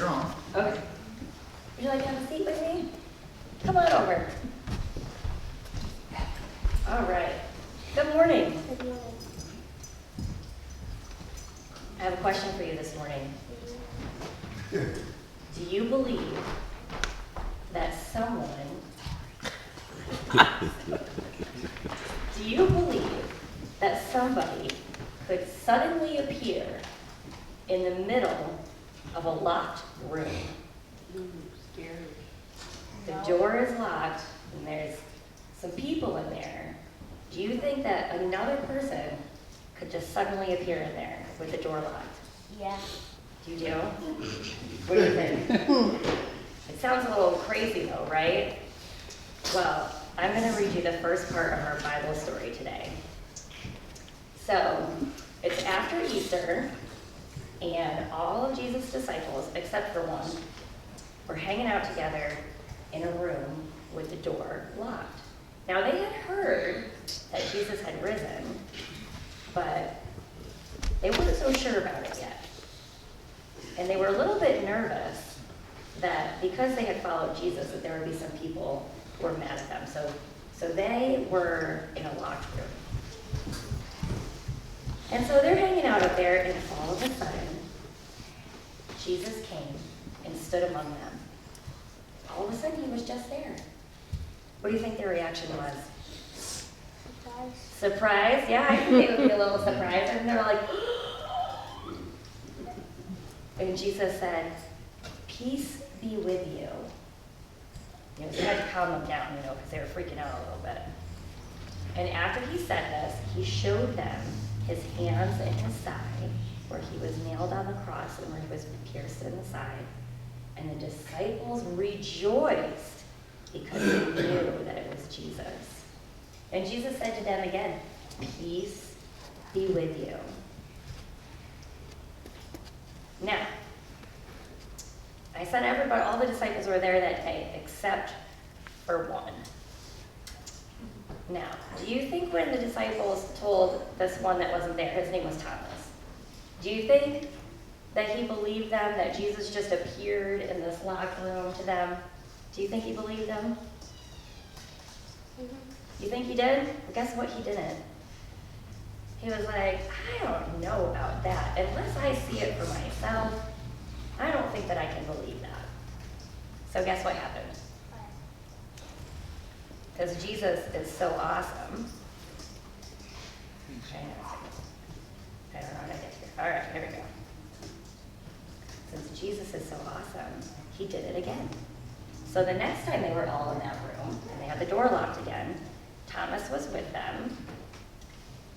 you're on. Okay. Would you like to have a seat with me? Come on over. All right. Good morning. Good morning. I have a question for you this morning. Do you believe that someone, do you believe that somebody could suddenly appear in the middle of a locked room? Scary. The door is locked and there's some people in there. Do you think that another person could just suddenly appear in there with the door locked? Yeah. Do you do? What do you think? It sounds a little crazy though, right? Well, I'm going to read you the first part of our Bible story today. So, it's after Easter, and all of Jesus' disciples, except for one, were hanging out together in a room with the door locked. Now, they had heard that Jesus had risen, but they weren't so sure about it yet. And they were a little bit nervous that because they had followed Jesus, that there would be some people who were mad at them. So they were in a locked room. And so they're hanging out up there, and all of a sudden, Jesus came and stood among them. All of a sudden, he was just there. What do you think their reaction was? Surprise. Surprise? Yeah, I think they would be a little surprised. And they're like, and Jesus said, "Peace be with you." You know, so he had to calm them down, you know, because they were freaking out a little bit. And after he said this, he showed them his hands and his side, where he was nailed on the cross and where he was pierced in the side. And the disciples rejoiced because they knew that it was Jesus. And Jesus said to them again, "Peace be with you." Now, I said everybody, all the disciples were there that day, except for one. Now, do you think when the disciples told this one that wasn't there, his name was Thomas, do you think that he believed them, that Jesus just appeared in this locked room to them? Do you think he believed them? You think he did? Well, guess what, he didn't. He was like, "I don't know about that. Unless I see it for myself, I don't think that I can believe that." So guess what happened? Because Jesus is so awesome. I don't know how to get here. All right, here we go. Since Jesus is so awesome, he did it again. So the next time they were all in that room, and they had the door locked again, Thomas was with them,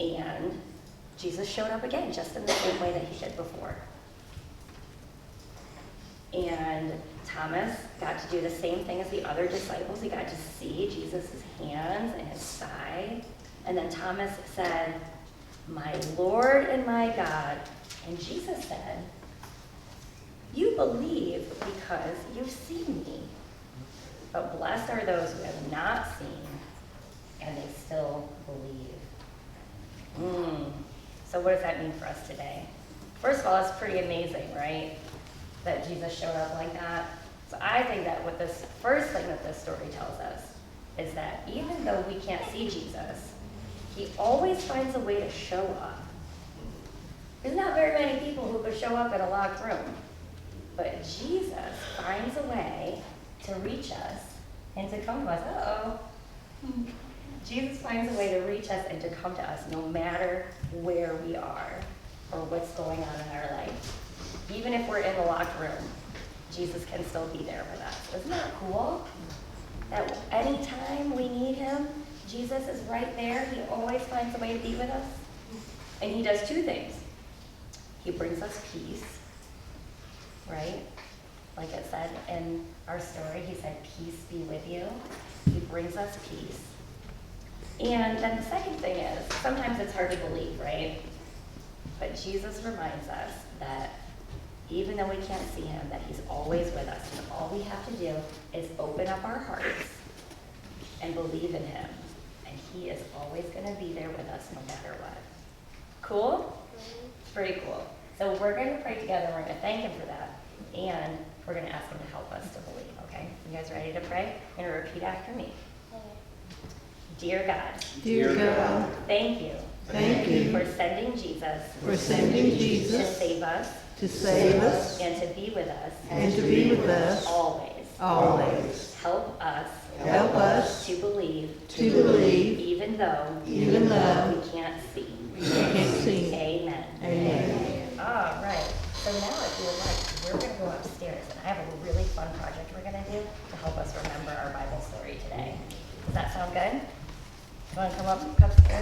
and Jesus showed up again, just in the same way that he did before. And Thomas got to do the same thing as the other disciples. He got to see Jesus' hands and his side. And then Thomas said, "My Lord and my God." And Jesus said, "You believe because you've seen me. But blessed are those who have not seen, and they still believe." So what does that mean for us today? First of all, it's pretty amazing, right? That Jesus showed up like that. So I think that what this first thing that this story tells us is that even though we can't see Jesus, he always finds a way to show up. There's not very many people who could show up in a locked room, but Jesus finds a way to reach us and to come to us. Uh-oh. Jesus finds a way to reach us and to come to us no matter where we are or what's going on in our life. Even if we're in the locked room, Jesus can still be there with us. Isn't that cool? That anytime we need him, Jesus is right there. He always finds a way to be with us. And he does two things. He brings us peace, right? Like it said in our story, he said, "Peace be with you." He brings us peace. And then the second thing is, sometimes it's hard to believe, right? But Jesus reminds us that even though we can't see him, that he's always with us. And all we have to do is open up our hearts and believe in him. And he is always going to be there with us no matter what. Cool? It's pretty cool. So we're going to pray together. We're going to thank him for that. And we're gonna ask him to help us to believe, okay? You guys ready to pray? You're gonna repeat after me. Dear God, Dear God, thank you for sending Jesus for sending to Jesus save us to save us and to be with us and to be with us always. always. Help us Help us to believe to believe even though even though we can't see. we can't see. Amen. Amen. All right. So now if you would like, we're going to go upstairs and I have a really fun project we're going to do to help us remember our Bible story today. Does that sound good? You want to come upstairs?